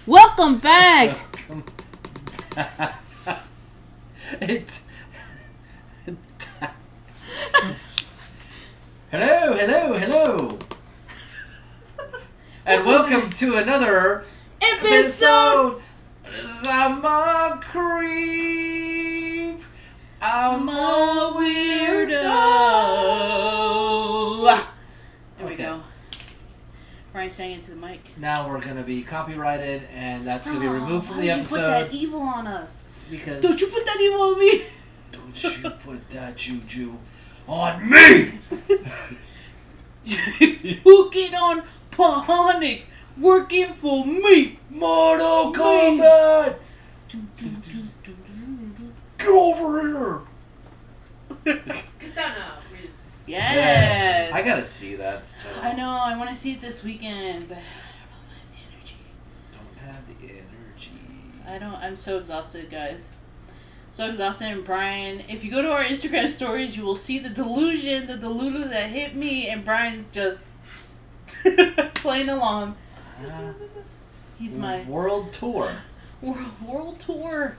Welcome back. Hello. And welcome to another episode. I'm a creep. I'm a weirdo. There we go. Brian sang into the mic. Now we're going to be copyrighted, and that's going to be removed from the episode. Why did you put that evil on us? Because don't you put that evil on me? Don't you put that juju on me! Hooking on Pahonics, working for me. Mortal Kombat! Get over here! Get that now. Yes. Yeah, I gotta see that still. I know, I want to see it this weekend, but I Don't have the energy. I'm so exhausted, guys. So exhausted. And Brian, if you go to our Instagram stories, you will see the delusion, the delulu that hit me, and Brian's just playing along. He's my world tour. World tour.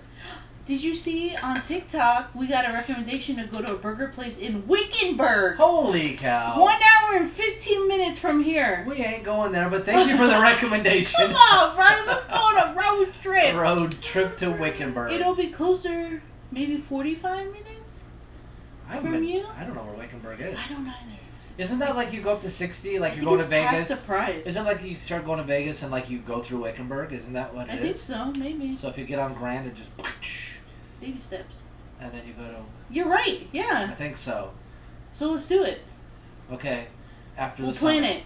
Did you see on TikTok, we got a recommendation to go to a burger place in Wickenburg. Holy cow. 1 hour and 15 minutes from here. We ain't going there, but thank you for the recommendation. Come on, Brian, let's go on a road trip. Road trip to Wickenburg. It'll be closer, maybe 45 minutes from you? I don't know where Wickenburg is. I don't either. Isn't that like you go up to 60, like you're going to Vegas? Surprise. Isn't it like you start going to Vegas and like you go through Wickenburg? Isn't that what it is? I think so, maybe. So if you get on Grand, it just... Baby steps. And then you go to... You're right, yeah. I think so. So let's do it. Okay. After we'll the plan summer. it.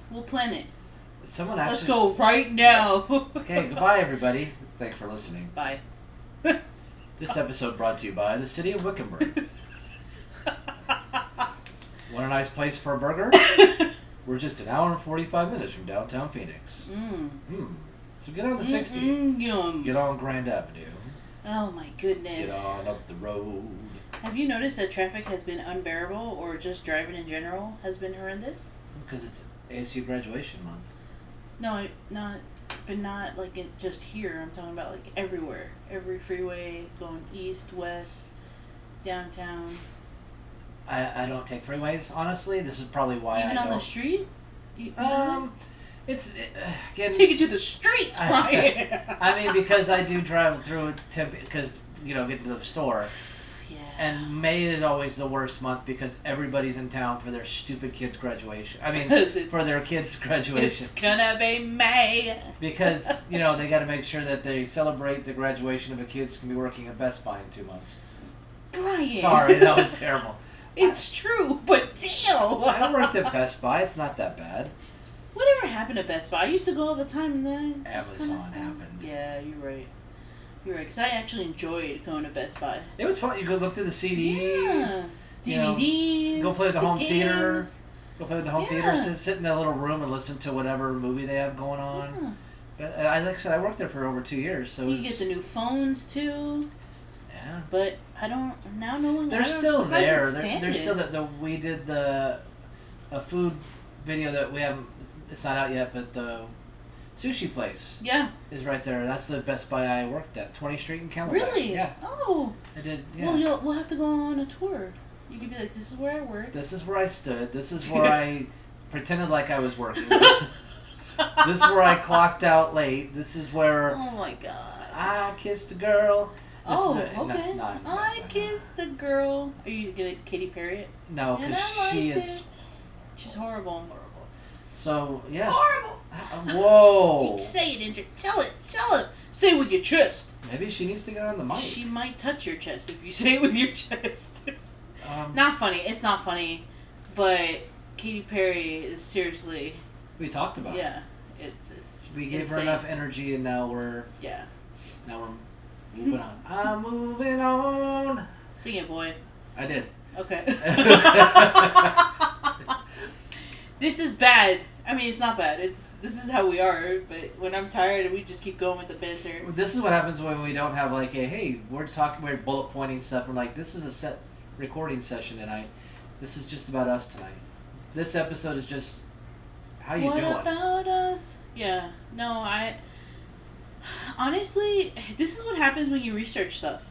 We'll plan it. Someone actually... Let's go right now. Okay, goodbye everybody. Thanks for listening. Bye. This episode brought to you by the city of Wickenburg. Want a nice place for a burger? We're just an hour and 45 minutes from downtown Phoenix. So get on the 60. Yum. Get on Grand Avenue. Oh my goodness. Get on up the road. Have you noticed that traffic has been unbearable, or just driving in general has been horrendous? Because it's ASU graduation month. No, not like just here. I'm talking about like everywhere. Every freeway going east, west, downtown. I don't take freeways, honestly. This is probably why Even I on don't. the street? It's again. Take it to the streets, Brian. I mean, because I do drive through because get to the store. Yeah. And May is always the worst month because everybody's in town for their stupid kids' graduation. I mean, for their kids' graduation. It's gonna be May. Because they got to make sure that they celebrate the graduation of a kid who's gonna be working at Best Buy in 2 months. Brian. Sorry, that was terrible. It's true, but damn. I worked at Best Buy. It's not that bad. Whatever happened to Best Buy? I used to go all the time, and then Amazon happened. Yeah, you're right. You're right, because I actually enjoyed going to Best Buy. It was fun. You could look through the CDs. Yeah. DVDs. Go play the home games. theater. Go play with the home theater. Yeah. Sit in that little room and listen to whatever movie they have going on. Yeah. But like I said, I worked there for over 2 years. So you get the new phones too. Yeah. But I don't now. No one. They're still there. They're still we did a food video that we haven't. It's not out yet, but the sushi place. Yeah. Is right there. That's the Best Buy I worked at, 20th Street in Camelback. Really? Yeah. Oh. I did. Yeah. Well, we'll have to go on a tour. You could be like, this is where I work. This is where I stood. This is where I pretended like I was working. This is where I clocked out late. This is where. Oh my God. I kissed a girl. Okay. I kissed the girl. Are you gonna Katy Perry it? No, because she is. She's horrible. So yes. Horrible. Whoa. Say it, Andrew. Tell it. Say it with your chest. Maybe she needs to get on the mic. She might touch your chest if you say it with your chest. Not funny. It's not funny, but Katy Perry is seriously. We talked about. Yeah, it's. We gave insane. her enough energy, and now we're. Yeah. Now we're moving on. I'm moving on. Sing it, boy. I did. Okay. This is bad. I mean, it's not bad. This is how we are. But when I'm tired, we just keep going with the banter. This is what happens when we don't have like a hey, we're bullet pointing stuff. We're like, this is a set recording session tonight. This is just about us tonight. This episode is just how you doing. What about us? Yeah. No, honestly, this is what happens when you research stuff.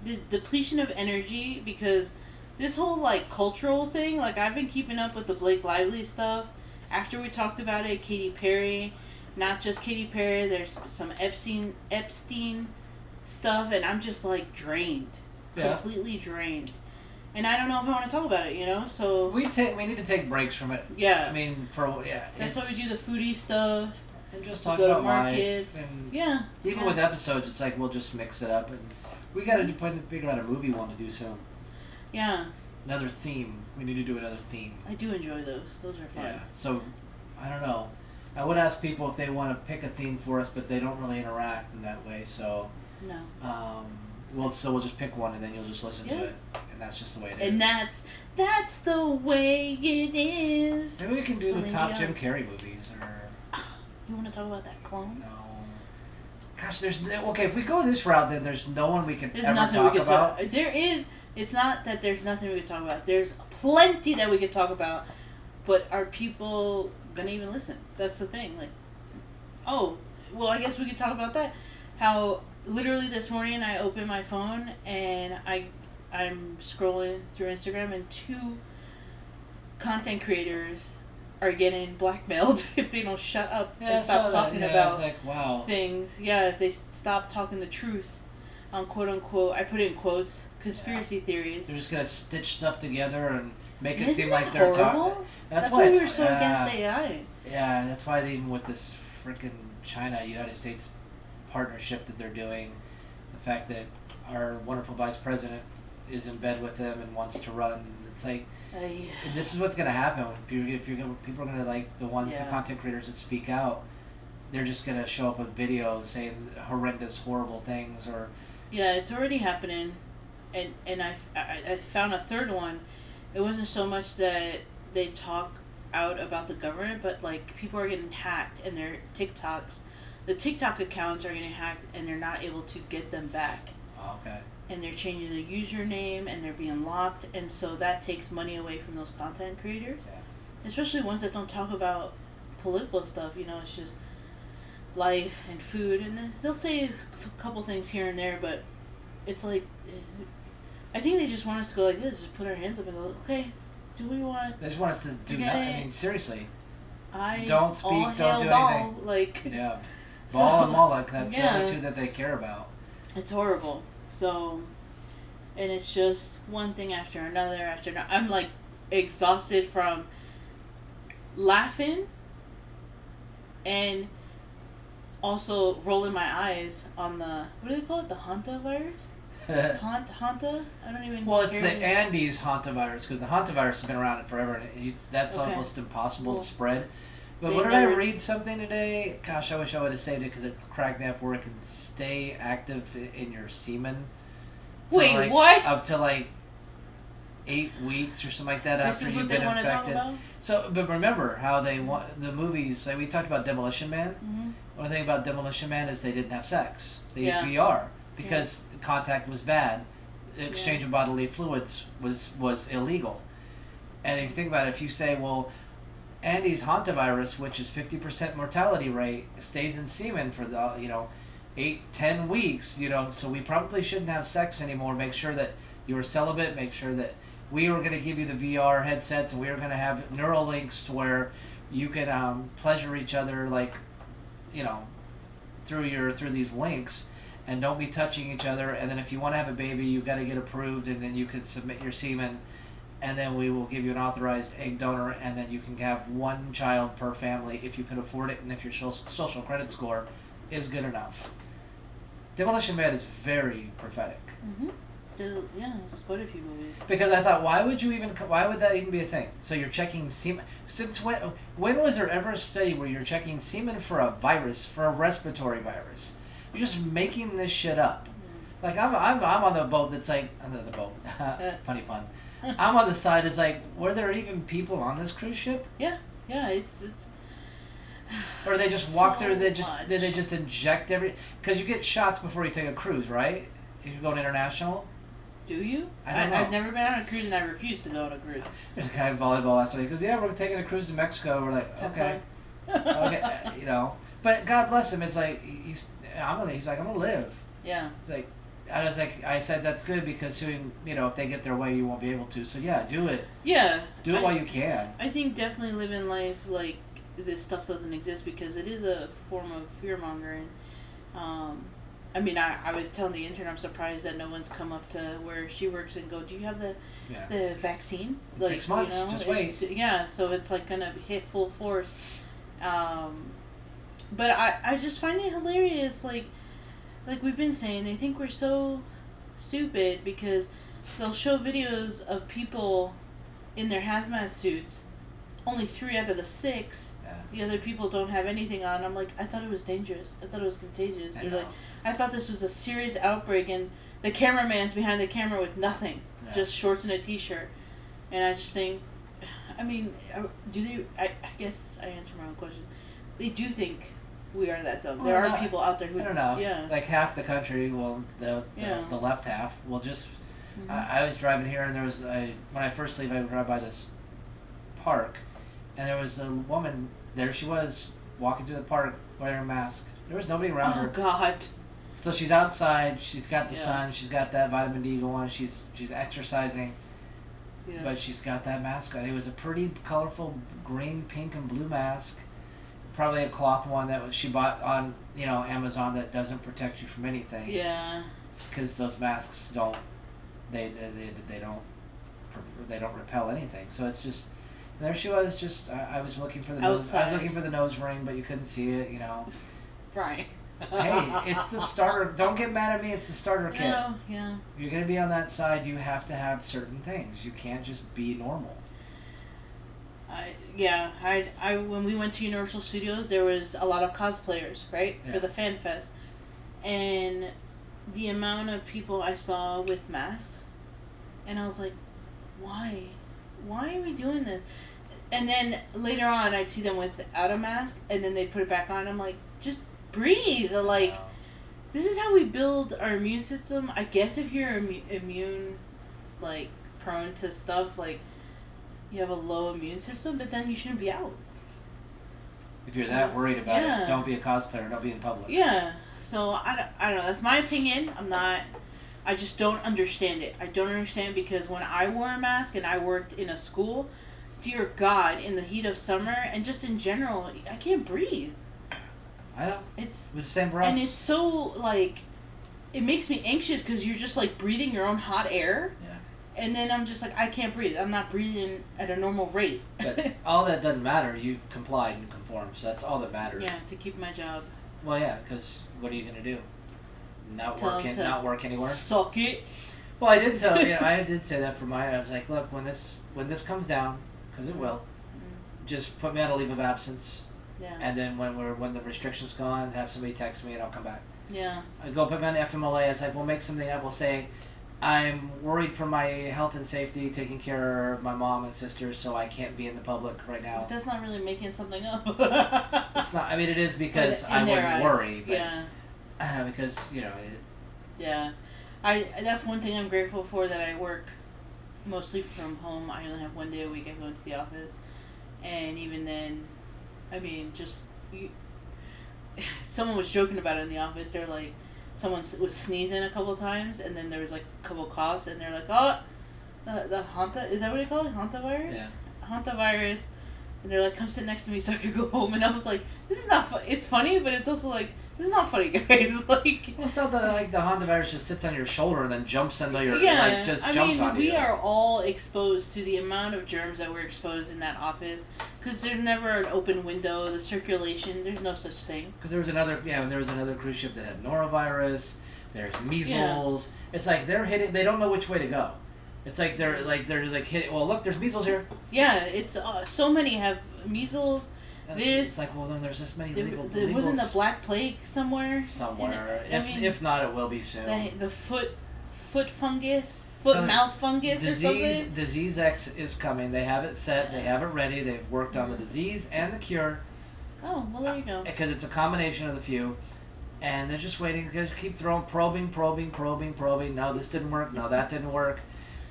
The depletion of energy, because this whole, like, cultural thing, like, I've been keeping up with the Blake Lively stuff. After we talked about it, Katy Perry, not just Katy Perry, there's some Epstein stuff, and I'm just, like, drained. Yeah. Completely drained. And I don't know if I want to talk about it, you know? So We need to take breaks from it. yeah. I mean, That's why we do the foodie stuff. And just We talk go to about markets. life. And Yeah. even yeah. with episodes, it's like we'll just mix it up. And we got to figure out a movie we want to do soon. Yeah. Another theme. We need to do another theme. I do enjoy those. Those are fun. Yeah. So, I don't know. I would ask people if they want to pick a theme for us, but they don't really interact in that way. So, No. we'll just pick one, and then you'll just listen to it, and that's just the way it is. And that's the way it is. Maybe we can do the Celine top Dion. Jim Carrey movies, or You want to talk about that clone? no. Gosh, if we go this route, then there's no one we can There's ever nothing talk we could about. talk. There is. It's not that there's nothing we could talk about. There's plenty that we could talk about, but are people gonna even listen? That's the thing. Like, oh, well, I guess we could talk about that. How literally this morning I opened my phone and I'm scrolling through Instagram, and 2 content creators are getting blackmailed if they don't shut up and stop talking about it's like, wow. things. Yeah, if they stop talking the truth on quote unquote, I put it in quotes, conspiracy theories. They're just gonna stitch stuff together and make it Isn't seem that like they're horrible? talking. That's why why we it's- were so against AI. Yeah, that's why even with this freaking China-United States partnership that they're doing, the fact that our wonderful vice president is in bed with them and wants to run, it's like, this is what's going to happen. People are going to, like, the content creators that speak out, they're just going to show up with videos saying horrendous, horrible things, or... Yeah, it's already happening. And I found a third one. It wasn't so much that they talk out about the government, but, like, people are getting hacked, and their TikToks, the TikTok accounts are getting hacked, and they're not able to get them back. Oh, okay. And they're changing the username, and they're being locked, and so that takes money away from those content creators. Yeah. Especially ones that don't talk about political stuff, you know, it's just life and food, and then they'll say a couple things here and there, but it's like, I think they just want us to go like this, just put our hands up and go, okay, do what you want. They just want us to do Forget nothing. it. I mean, seriously. I Don't speak, all don't hail do ball. anything. Like, Yeah. Ball So, and Moloch, that's the yeah. only 2 that they care about. it's horrible. So, and it's just one thing after another. I'm like exhausted from laughing and also rolling my eyes on the, what do they call it? The Hanta virus? Hanta? I don't even Well, it's hear the it. Andes hantavirus, because the hantavirus has been around forever, and that's Okay. almost impossible Well, to spread. But they what did I never- read something today? Gosh, I wish I would have saved it, because it cracked me up where it can stay active in your semen. for, Wait, like, what? Up to like 8 weeks or something like that This after is you've what they been want to talk infected. about? So, but remember how they want the movies. Like we talked about Demolition Man. Mm-hmm. One thing about Demolition Man is they didn't have sex. They used Yeah. VR because contact was bad. The exchange Yeah. of bodily fluids was illegal. And if you think about it, if you say, well, Andy's hantavirus, which is 50% mortality rate, stays in semen for the 8-10 weeks, so we probably shouldn't have sex anymore. Make sure that you were celibate. Make sure that we were going to give you the VR headsets, and we were going to have neural links to where you can pleasure each other, like, through these links, and don't be touching each other. And then if you want to have a baby, you got to get approved, and then you can submit your semen, and then we will give you an authorized egg donor, and then you can have 1 child per family if you can afford it, and if your social credit score is good enough. Demolition Man is very prophetic. Mm-hmm. Yeah, there's quite a few movies. Because I thought, why would that even be a thing? So you're checking semen. Since when was there ever a study where you're checking semen for a virus, for a respiratory virus? You're just making this shit up. Like I'm on the boat that's like under the boat. Funny pun. I'm on the side. It's like, were there even people on this cruise ship? Yeah, it's. Or they just walk So through? Did they much. just inject because you get shots before you take a cruise, right? If you're going international. Do you? I don't know. I've never been on a cruise, and I refuse to go on a cruise. There's a guy in volleyball last night. He goes, "Yeah, we're taking a cruise to Mexico." We're like, Have okay, fun. okay, But God bless him. It's like he's like I'm gonna live. Yeah. It's like I said that's good because soon if they get their way you won't be able to. So yeah, do it. Yeah. Do it while you can. I think definitely living life like this stuff doesn't exist because it is a form of fear mongering. I mean, I was telling the intern I'm surprised that no one's come up to where she works and go, do you have the vaccine? In 6 months, just wait. Yeah, so it's like gonna hit full force. But I just find it hilarious, like we've been saying, they think we're so stupid because they'll show videos of people in their hazmat suits, only 3 out of the 6. The other people don't have anything on. I'm like, I thought it was dangerous. I thought it was contagious. They're like, I thought this was a serious outbreak, and the cameraman's behind the camera with nothing, just shorts and a t-shirt. And I just think, I mean, do they? I guess I answered my own question. They do think we are that dumb. There are people out there who I don't know. Yeah. Like half the country, well, the left half will just. I was driving here, and there was when I first leave, I would drive by this park, and there was a woman. There she was, walking through the park, wearing a mask. There was nobody around her. Oh, God. So she's outside, she's got the sun, she's got that vitamin D going, she's exercising, but she's got that mask on. It was a pretty colorful green, pink, and blue mask. Probably a cloth one that she bought on, Amazon that doesn't protect you from anything. Yeah. Because those masks don't, they don't repel anything. So it's just... And there she was, just I was looking for the nose. I was looking for the nose ring, but you couldn't see it. Right. Hey, it's the starter. Don't get mad at me. It's the starter kit. Yeah. You're gonna be on that side. You have to have certain things. You can't just be normal. I when we went to Universal Studios, there was a lot of cosplayers, right, for the Fan Fest, and the amount of people I saw with masks, and I was like, why? Why are we doing this? And then later on, I'd see them without a mask, and then they put it back on. I'm like, just breathe. Like, this is how we build our immune system. I guess if you're immune, like, prone to stuff, like, you have a low immune system, but then you shouldn't be out. If you're that worried about it, don't be a cosplayer. Don't be in public. Yeah. So, I don't know. That's my opinion. I just don't understand it. I don't understand because when I wore a mask and I worked in a school, dear God, in the heat of summer and just in general, I can't breathe. I know. It was the same for us. And it's so, like, it makes me anxious because you're just, like, breathing your own hot air. Yeah. And then I'm just like, I can't breathe. I'm not breathing at a normal rate. But all that doesn't matter. You complied and conformed, so that's all that matters. Yeah, to keep my job. Well, yeah, because what are you going to do? Not work anywhere. Suck it. Well, I did tell you. I did say that for I was like, look, when this comes down, because it will, just put me on a leave of absence. Yeah. And then when the restrictions gone, have somebody text me and I'll come back. Yeah. I go put me on FMLA. It's like we'll make something up. We'll say, I'm worried for my health and safety, taking care of my mom and sisters, so I can't be in the public right now. But that's not really making something up. It's not. I mean, it is because I wouldn't worry. But, yeah. Because Yeah, that's one thing I'm grateful for, that I work mostly from home. I only have 1 day a week I go into the office, and even then, I mean, someone was joking about it in the office. They're like, someone was sneezing a couple times, and then there was like a couple coughs, and they're like, oh, the Hanta, is that what they call it? Hanta virus? Yeah. Hanta virus. And they're like, come sit next to me so I could go home. And I was like, this is not it's funny, but it's also like, this is not funny, guys. Like, well, it's not that like the Honda virus just sits on your shoulder and then jumps into your jumps on you. We are all exposed to the amount of germs that we're exposed in that office, because there's never an open window. The circulation, there's no such thing. Because there was another cruise ship that had norovirus. There's measles. Yeah. It's like they're hitting. They don't know which way to go. It's like they're hitting. Well, look, there's measles here. Yeah, it's so many have measles. It's like, well, then there's this many legal. There wasn't a black plague somewhere. If not, it will be soon. The foot fungus, mouth fungus, or something. Disease X is coming. They have it set. They have it ready. They've worked on the disease and the cure. Oh, well, there you go. Because it's a combination of the few. And they're just waiting. They just keep probing. No, this didn't work. No, that didn't work.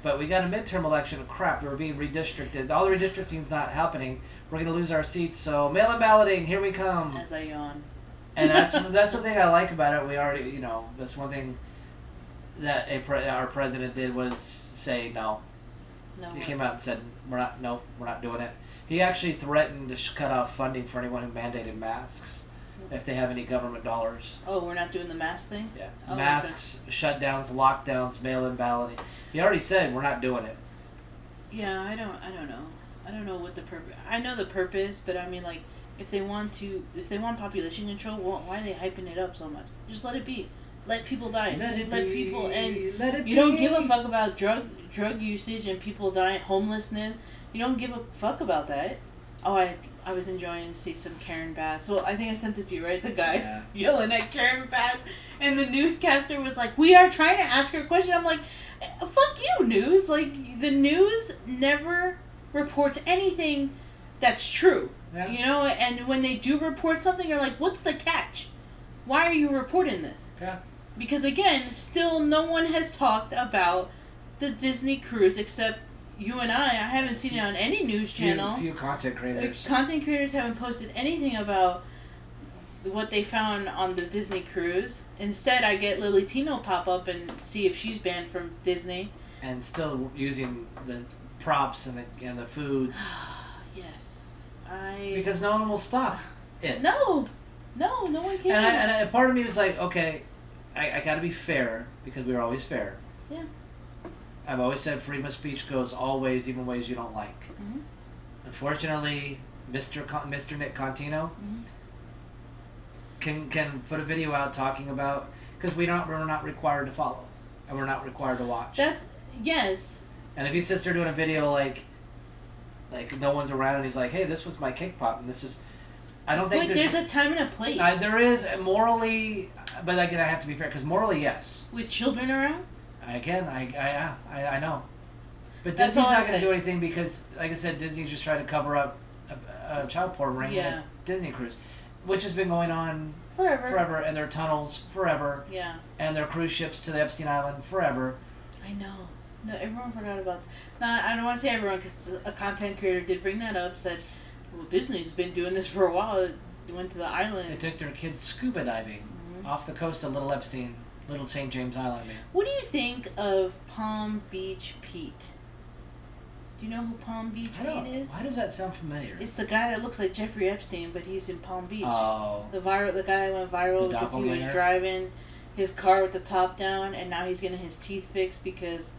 But we got a midterm election. Crap, we're being redistricted. All the redistricting's not happening. We're going to lose our seats. So mail-in balloting, here we come. As I yawn. And that's the thing I like about it. We already, that's one thing that our president did was say no. No. He came out and said, we're not doing it. He actually threatened to cut off funding for anyone who mandated masks if they have any government dollars. Oh, we're not doing the mask thing? Yeah. Oh, Masks, shutdowns, lockdowns, mail-in balloting. He already said we're not doing it. Yeah, I don't know. I don't know what the purpose. I know the purpose, but I mean, like, if they want population control, why are they hyping it up so much? Just let it be. Let people die. Let people end. Let it you don't give a fuck about drug usage and people dying, homelessness. You don't give a fuck about that. Oh, I was enjoying to see some Karen Bass. Well, I think I sent it to you, right? The guy yelling at Karen Bass, and the newscaster was like, "We are trying to ask her a question." I'm like, "Fuck you, news!" Like, the news never reports anything that's true. Yeah. And when they do report something, you're like, "What's the catch? Why are you reporting this?" Yeah. Because again, still no one has talked about the Disney cruise except you and I. I haven't seen it on any news channel. Few content creators. Content creators haven't posted anything about what they found on the Disney cruise. Instead, I get Lily Tino pop up and see if she's banned from Disney. And still using the props and the foods. Yes, because no one will stop it. No one cares. And part of me was like, okay, I got to be fair because we were always fair. Yeah. I've always said freedom of speech goes all ways, even ways you don't like. Mm-hmm. Unfortunately, Mr. Nick Contino can put a video out talking about, because we're not required to follow, and we're not required to watch. Yes. And if he sits there doing a video like no one's around and he's like, hey, this was my cake pop and this is, I don't think there's a time and a place. There is morally, but again I have to be fair because morally yes. With children around. Again, I know, but That's Disney's all not going to do anything because, like I said, Disney's just trying to cover up a child porn ring. Yeah. That's Disney Cruise, which has been going on forever, and their tunnels forever. Yeah. And their cruise ships to the Epstein Island forever. I know. No, everyone forgot about. I don't want to say everyone because a content creator did bring that up. Said, "Well, Disney's been doing this for a while. They went to the island. They took their kids scuba diving off the coast of Little St. James Island." Man. What do you think of Palm Beach Pete? Do you know who Palm Beach Pete is? Why does that sound familiar? It's the guy that looks like Jeffrey Epstein, but he's in Palm Beach. Oh. The guy that went viral because he was driving his car with the top down, and now he's getting his teeth fixed because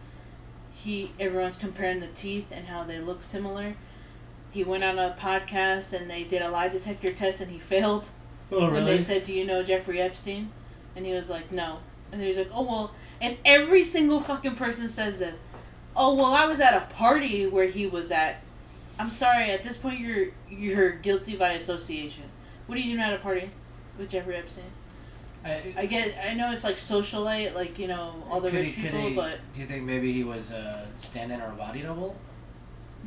everyone's comparing the teeth and how they look similar. He went on a podcast and they did a lie detector test and he failed. Oh, really? When they said, "Do you know Jeffrey Epstein?" And he was like, "No." And he was like, "Oh, well," and every single fucking person says this. "Oh, well, I was at a party where he was at." I'm sorry, at this point you're guilty by association. What are you doing at a party with Jeffrey Epstein? I know it's like socialite, like, all the rich people, but... Do you think maybe he was a stand-in or a body double?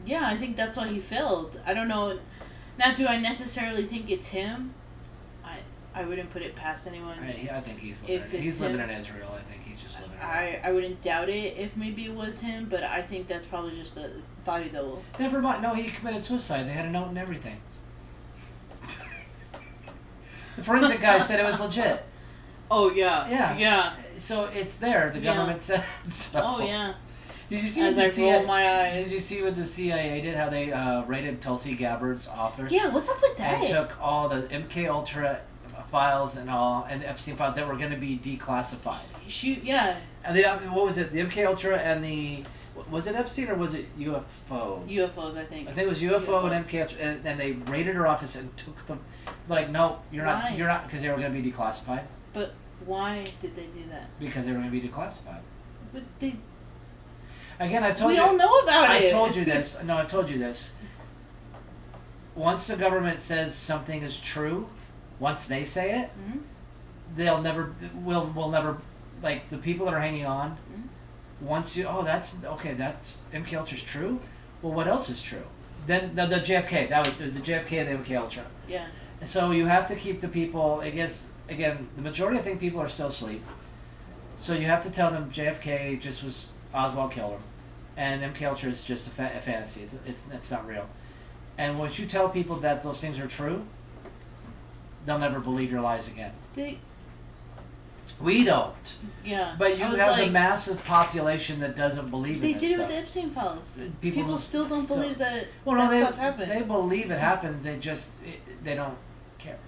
Yeah, I think that's why he failed. I don't know. Now, do I necessarily think it's him? I wouldn't put it past anyone. I think he's living in Israel. I think he's just living in I wouldn't doubt it if maybe it was him, but I think that's probably just a body double. Never mind. No, he committed suicide. They had a note and everything. The forensic guy said it was legit. Oh, yeah. Yeah. Yeah. So it's there. The government said so. Oh, yeah. Did you see As I roll my eyes. Did you see what the CIA did? How they raided Tulsi Gabbard's office? Yeah, what's up with that? And took all the MK Ultra files and the Epstein files that were going to be declassified. Yeah. And what was it? The MK Ultra and the... Was it Epstein or was it UFO? UFOs, I think. I think it was UFO and MK Ultra, and they raided her office and took them. Like, no, you're not, because they were going to be declassified. But why did they do that? Because they were going to be declassified. But they... Again, I've told you... We all know about it. I've told you this. No, I've told you this. Once the government says something is true, once they say it, they'll never... We'll never... Like, the people that are hanging on, once you... Oh, that's... Okay, that's... MK Ultra's true? Well, what else is true? Then the JFK. It was the JFK and the MK Ultra. Yeah. And so you have to keep the people... I guess, again, the majority, I think, people are still asleep. So you have to tell them JFK just was... Oswald killed him. And MK Ultra is just a fantasy. It's not real. And once you tell people that those things are true, they'll never believe your lies again. They. We don't. Yeah. But you have the massive population that doesn't believe in this They did it stuff. with the Epstein files. People still don't believe that stuff happened. They believe it happens. They just they don't care.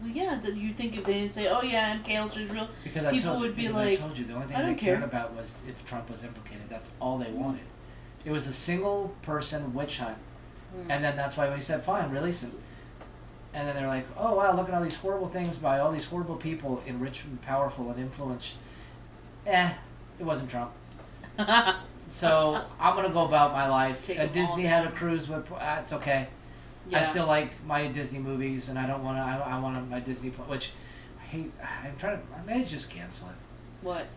Well, yeah. You think if they didn't say, "Oh yeah, MK Ultra is real," because people would be like, "I told you the only thing I don't they cared care about was if Trump was implicated. That's all they wanted. It was a single person witch hunt, and then that's why we said, "Fine, release him." And then they're like, "Oh wow, look at all these horrible things by all these horrible people, enriched and powerful and influenced." It wasn't Trump. So I'm gonna go about my life. Disney had a cruise with. It's okay. Yeah. I still like my Disney movies, and I don't want to. I want my Disney, which I hate. I'm trying to. I may just cancel it. What?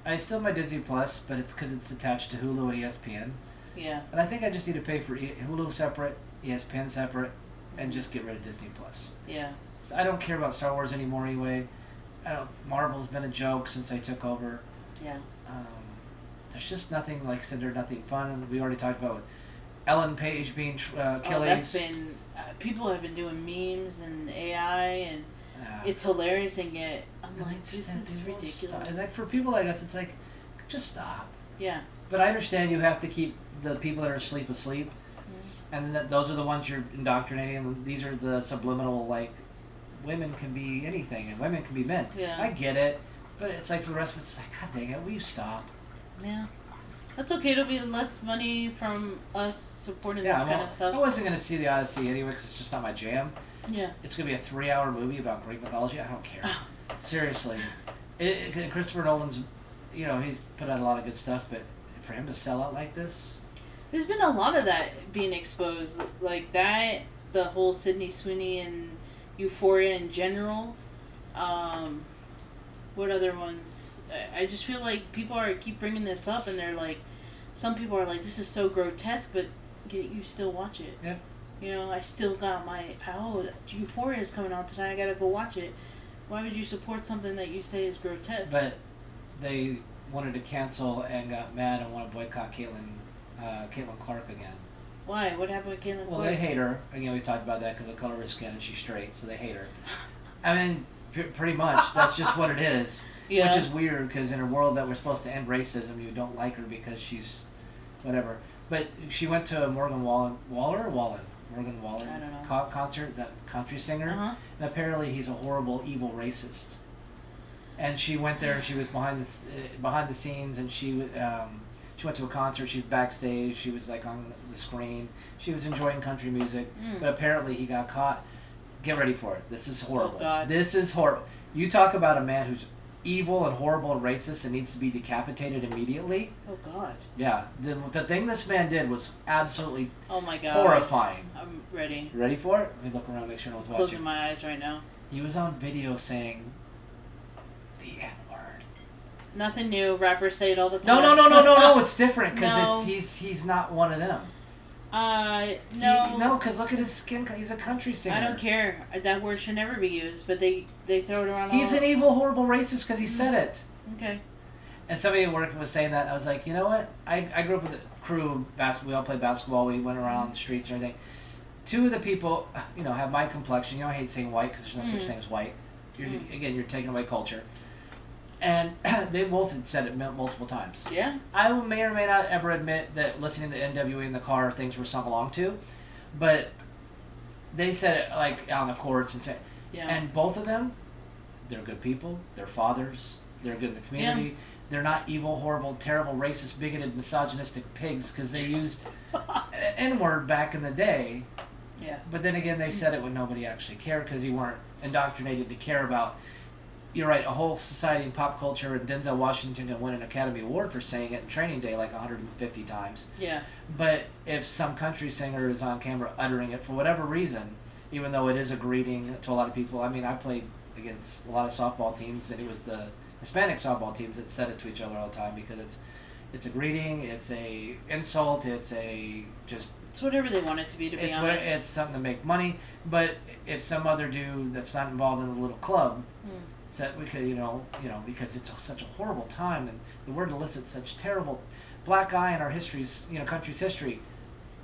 I still have my Disney Plus, but it's because it's attached to Hulu and ESPN. Yeah. And I think I just need to pay for Hulu separate, ESPN separate, and just get rid of Disney Plus. Yeah. So I don't care about Star Wars anymore anyway. Marvel's been a joke since I took over. Yeah. There's just nothing, like I said, there's nothing fun. And we already talked about with Ellen Page being Achilles. Oh, that's been, people have been doing memes and AI, and it's hilarious, and yet I'm like, this is ridiculous. And like for people like us, it's like, just stop. Yeah. But I understand you have to keep the people that are asleep, and then those are the ones you're indoctrinating, and these are the subliminal, like, women can be anything, and women can be men. Yeah. I get it, but it's like for the rest of it, it's like, God dang it, will you stop? Yeah. That's okay. It'll be less money from us supporting this kind of stuff. I wasn't going to see the Odyssey anyway because it's just not my jam. Yeah. It's going to be a 3-hour movie about Greek mythology. I don't care. Seriously. Christopher Nolan's, he's put out a lot of good stuff, but for him to sell out like this... There's been a lot of that being exposed. Like that, the whole Sydney Sweeney and Euphoria in general. What other ones? I just feel like people keep bringing this up, and they're like, some people are like, this is so grotesque, but you still watch it. Yeah. I still got Euphoria is coming on tonight. I gotta go watch it. Why would you support something that you say is grotesque? But they wanted to cancel and got mad and want to boycott Caitlin Clark again. Why? What happened with Caitlin Clark? Well, they hate her. Again, we talked about that because of the color of her skin, and she's straight, so they hate her. I mean, pretty much. That's just what it is. Yeah. Which is weird because in a world that we're supposed to end racism, you don't like her because she's whatever. But she went to a Morgan Wallen I don't know. Concert, that country singer, Uh-huh. and apparently he's a horrible, evil racist. And she went there, and she was behind the scenes, and she went to a concert. She was backstage. She was like on the screen. She was enjoying country music, but apparently he got caught. Get ready for it. This is horrible. Oh, God. This is horrible. You talk about a man who's evil and horrible and racist and needs to be decapitated immediately. Oh, God. Yeah. The thing this man did was absolutely horrifying. I'm ready. You ready for it? Let me look around, make sure no one's watching. Closing my eyes right now. He was on video saying the N-word. Nothing new. Rappers say it all the time. No. It's different because No. he's not one of them. No. No, because look at his skin. He's a country singer. I don't care. That word should never be used, but they throw it around. He's an evil, horrible racist because he said it. Okay. And somebody at work was saying that. I was like, you know what? I grew up with a crew of basketball. We all played basketball. We went around the streets and everything. Two of the people, have my complexion. I hate saying white because there's no such thing as white. Again, you're taking away culture. And they both had said it multiple times. Yeah. I may or may not ever admit that listening to NWA in the car are things we're sung along to, but they said it like on the courts and both of them, they're good people, they're fathers, they're good in the community. Yeah. They're not evil, horrible, terrible, racist, bigoted, misogynistic pigs because they used an N-word back in the day. Yeah. But then again, they said it when nobody actually cared because you weren't indoctrinated to care about. You're right, a whole society in pop culture, and Denzel Washington can win an Academy Award for saying it in Training Day like 150 times. Yeah. But if some country singer is on camera uttering it for whatever reason, even though it is a greeting to a lot of people, I mean, I played against a lot of softball teams, and it was the Hispanic softball teams that said it to each other all the time because it's a greeting, it's a insult, it's whatever they want it to be, to be honest. It's something to make money, but if some other dude that's not involved in a little club said we could, because it's such a horrible time, and the word elicits such terrible black eye in our history's, country's history,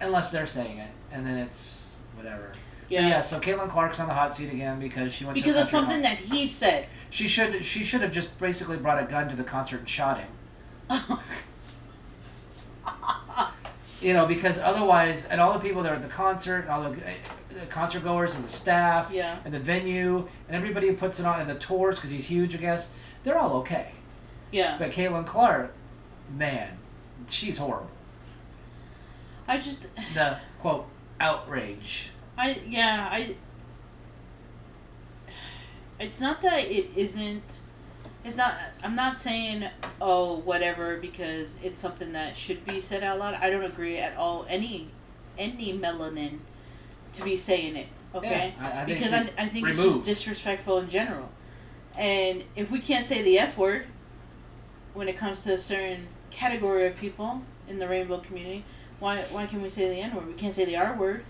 unless they're saying it, and then it's whatever. Yeah. So Caitlin Clark's on the hot seat again because she went because to of something that he said. She should have just basically brought a gun to the concert and shot him. Because otherwise, and all the people that are at the concert, and all the concert goers and the staff, and the venue, and everybody who puts it on, and the tours, because he's huge, I guess, they're all okay. Yeah. But Caitlin Clark, man, she's horrible. The, quote, outrage. It's not that it isn't... It's not... I'm not saying, oh, whatever, because it's something that should be said out loud. I don't agree at all. Any melanin to be saying it, okay? Yeah, because I think it's just disrespectful in general. And if we can't say the F word when it comes to a certain category of people in the rainbow community, why can't we say the N word? We can't say the R word.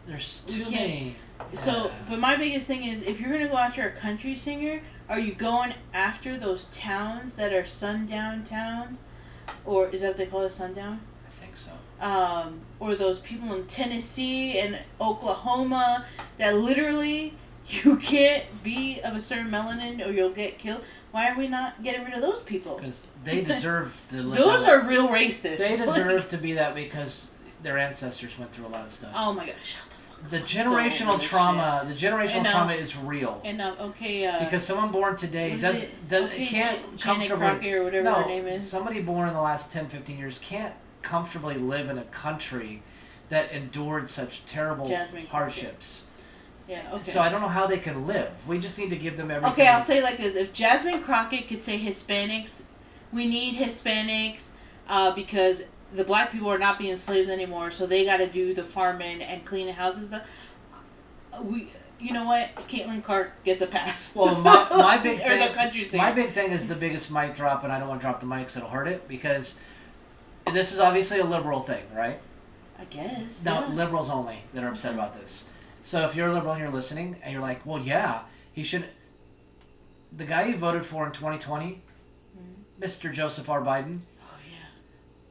There's too many. So, but my biggest thing is, if you're going to go after a country singer, are you going after those towns that are sundown towns? Or is that what they call it, sundown? I think so. Or those people in Tennessee and Oklahoma that literally you can't be of a certain melanin or you'll get killed. Why are we not getting rid of those people? Because they deserve to live. Those are real racists. They deserve to be that because their ancestors went through a lot of stuff. Oh my gosh, shut the fuck up. The generational trauma. The generational trauma is real. Okay. Because someone born today can't comfortably. Or whatever her name is. Somebody born in the last 10, 15 years can't comfortably live in a country that endured such terrible hardships. Yeah, okay. So I don't know how they can live. We just need to give them everything. Okay, I'll say it like this. If Jasmine Crockett could say Hispanics, we need Hispanics because the black people are not being slaves anymore, so they got to do the farming and clean the houses. You know what? Caitlin Clark gets a pass. Well, my big thing, or the country singer. My big thing is the biggest mic drop, and I don't want to drop the mic because it'll hurt it, because this is obviously a liberal thing, right? I guess. No, liberals only that are upset about this. So if you're a liberal and you're listening, and you're like, well, yeah, he should... The guy you voted for in 2020, Mr. Joseph R. Biden,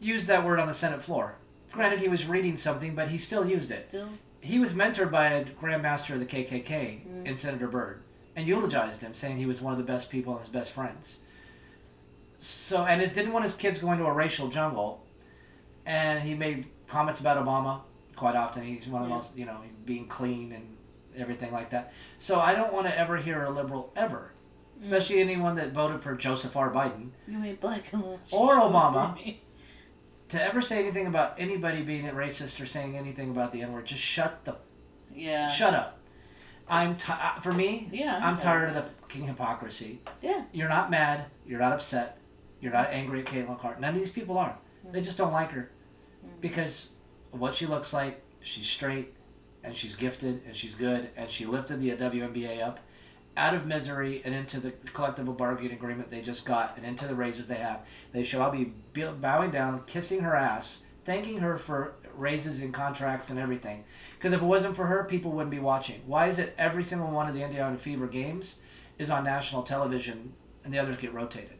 used that word on the Senate floor. Granted, he was reading something, but he still used it. He was mentored by a Grand Master of the KKK in Senator Byrd, and eulogized him, saying he was one of the best people and his best friends. So, and didn't want his kids going to a racial jungle, and he made comments about Obama quite often. He's one of the most, being clean and everything like that. So I don't want to ever hear a liberal ever, especially anyone that voted for Joseph R. Biden or Obama, to ever say anything about anybody being a racist or saying anything about the N-word. Just shut up. I'm tired of the fucking hypocrisy. Yeah. You're not mad. You're not upset. You're not angry at Caitlin Clark. None of these people are. They just don't like her because of what she looks like. She's straight, and she's gifted, and she's good, and she lifted the WNBA up out of misery and into the collective bargaining agreement they just got, and into the raises they have. They should all be bowing down, kissing her ass, thanking her for raises and contracts and everything. Because if it wasn't for her, people wouldn't be watching. Why is it every single one of the Indiana Fever games is on national television and the others get rotated?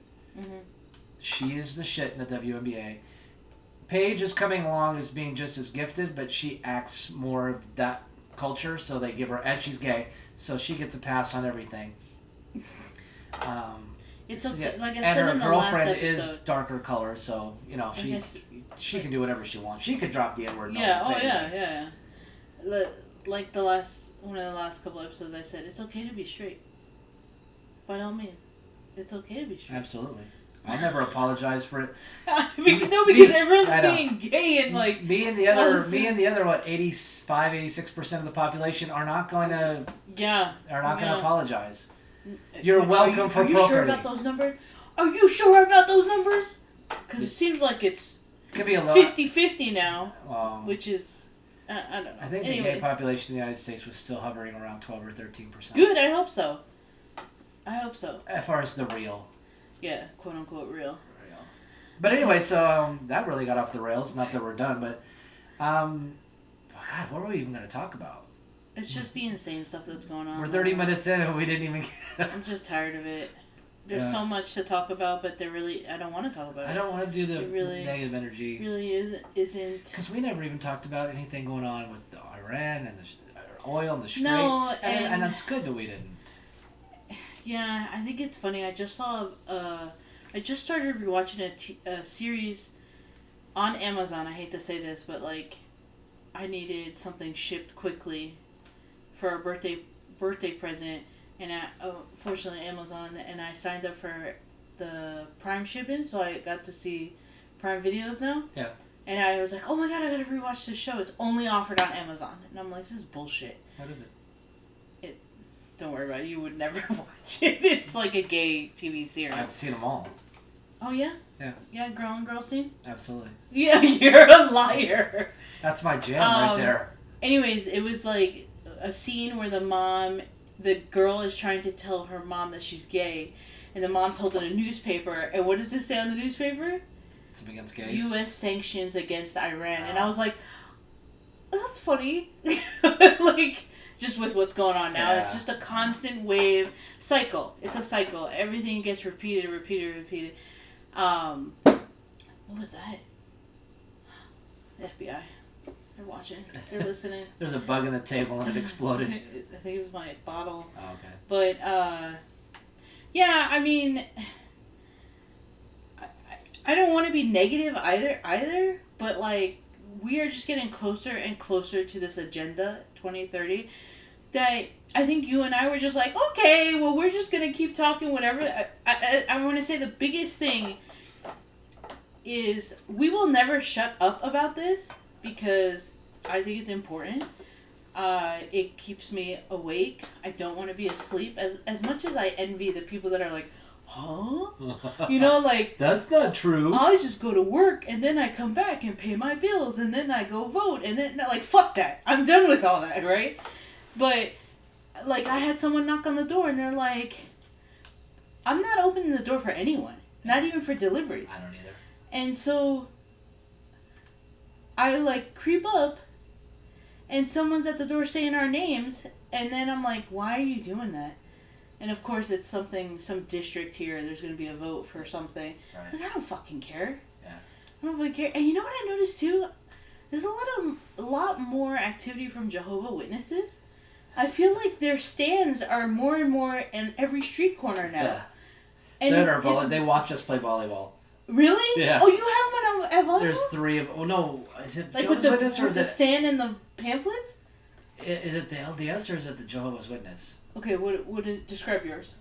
She is the shit in the WNBA. Paige is coming along as being just as gifted, but she acts more of that culture, so they give her, and she's gay, so she gets a pass on everything. It's okay. Like I and said her in the last girlfriend episode, is darker color, so she can do whatever she wants. She could drop the N-word. Yeah. Like one of the last couple episodes, I said it's okay to be straight. By all means, it's okay to be straight. Absolutely. I'll never apologize for it. Because everyone's being gay and like me and the other what 86% of the population are not going to apologize. You're welcome for procreating. Are you sure about those numbers? Are you sure about those numbers? Because it seems like it's could be a 50-50 now, which is I don't know. I think the gay population in the United States was still hovering around 12 or 13%. Good, I hope so. As far as the real. Yeah, quote unquote real. But anyway, so that really got off the rails. Not that we're done, but God, what were we even going to talk about? It's just the insane stuff that's going on. We're 30 minutes in and we didn't even I'm just tired of it. There's so much to talk about, but I don't want to talk about it. I don't want to do the negative energy. It really isn't. Because we never even talked about anything going on with Iran and oil and the straight. No, and that's good that we didn't. Yeah, I think it's funny. I just saw. I just started rewatching a series on Amazon. I hate to say this, but like, I needed something shipped quickly for a birthday present, and fortunately Amazon, and I signed up for the Prime shipping, so I got to see Prime Videos now. Yeah. And I was like, oh my god, I gotta rewatch this show. It's only offered on Amazon, and I'm like, this is bullshit. What is it? Don't worry about it. You would never watch it. It's like a gay TV series. I've seen them all. Oh, yeah? Yeah. Yeah, girl on girl scene? Absolutely. Yeah, you're a liar. That's my jam right there. Anyways, it was like a scene where the girl is trying to tell her mom that she's gay, and the mom's holding a newspaper, and what does it say on the newspaper? Something against gays? U.S. sanctions against Iran. And I was like, oh, that's funny. Like... Just with what's going on now. It's just a constant wave cycle. It's a cycle. Everything gets repeated. What was that? The FBI. They're watching. They're listening. There's a bug in the table and it exploded. I think it was my bottle. Oh, okay. But, yeah, I mean, I don't want to be negative either, but, like, we are just getting closer and closer to this agenda, 2030, that I think you and I were just like, okay, well, we're just going to keep talking, whatever. I want to say the biggest thing is we will never shut up about this because I think it's important. It keeps me awake. I don't want to be asleep. As much as I envy the people that are like, huh? You know, like... That's not true. I just go to work, and then I come back and pay my bills, and then I go vote, and then... Like, fuck that. I'm done with all that, right? But, like, I had someone knock on the door, and they're like... I'm not opening the door for anyone. Not even for deliveries. I don't either. And so... I, like, creep up, and someone's at the door saying our names, and then I'm like, why are you doing that? And of course it's some district here, there's going to be a vote for something. Right. Like, I don't fucking care. Yeah. I don't fucking care. And you know what I noticed too? There's a lot more activity from Jehovah's Witnesses. I feel like their stands are more and more in every street corner now. Yeah. And they watch us play volleyball. Really? Yeah. Oh, you have one at volleyball? There's 3 of... Oh, no. Is it like Jehovah's Witness or is the it... stand and the pamphlets? Is it the LDS or is it the Jehovah's Witness? Okay, describe yours?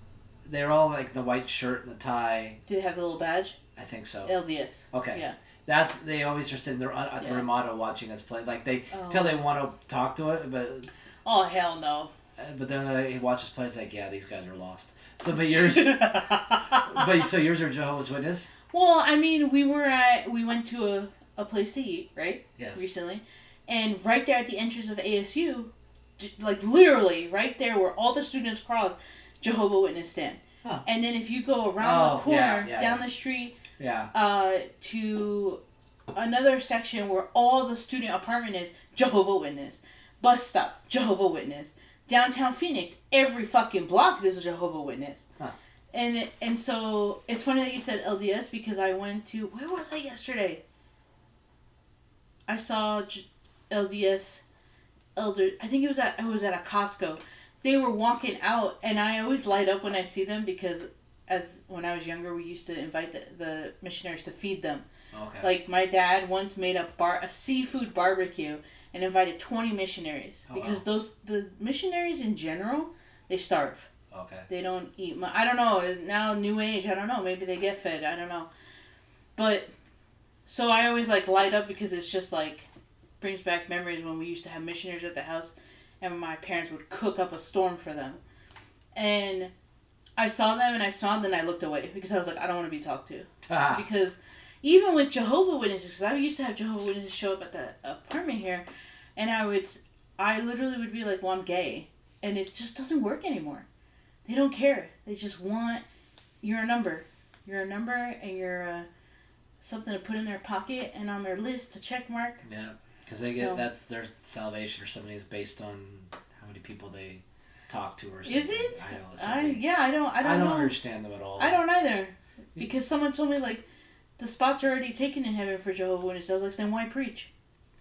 They're all like the white shirt and the tie. Do they have the little badge? I think so. LDS. Okay. Yeah. They always are sitting there at the Ramada watching us play. Like till they want to talk to it, but... Oh, hell no. But then they watch us play. It's like, yeah, these guys are lost. So, but yours... so yours are Jehovah's Witness? Well, I mean, we went to a place to eat, right? Yes. Recently. And right there at the entrance of ASU, like literally right there where all the students cross, Jehovah's Witness stand. Huh. And then if you go around the corner, down the street, to to another section where all the student apartment is, Jehovah's Witness. Bus stop, Jehovah's Witness. Downtown Phoenix, every fucking block there's a Jehovah's Witness. Huh. And so it's funny that you said LDS because I went to, where was I yesterday? I saw LDS elder. I think it was at a Costco. They were walking out, and I always light up when I see them because when I was younger, we used to invite the missionaries to feed them. Okay. Like my dad once made a seafood barbecue and invited 20 missionaries because the missionaries in general, they starve. Okay. They don't eat much. I don't know. Now, new age, I don't know. Maybe they get fed. I don't know. But, so I always, like, light up because it's just, like, brings back memories when we used to have missionaries at the house and my parents would cook up a storm for them. And I saw them and I smiled and I looked away because I was like, I don't want to be talked to. Because even with Jehovah's Witnesses, because I used to have Jehovah's Witnesses show up at the apartment here, and I literally would be like, well, I'm gay. And it just doesn't work anymore. They don't care. They just want, you're a number. You're a number and you're something to put in their pocket and on their list to check mark. Yeah, because that's their salvation or something is based on how many people they talk to or something. Is it? I don't I don't know. understand them at all. I don't either. Because someone told me, like, the spots are already taken in heaven for Jehovah's Witnesses. I was like, then why preach?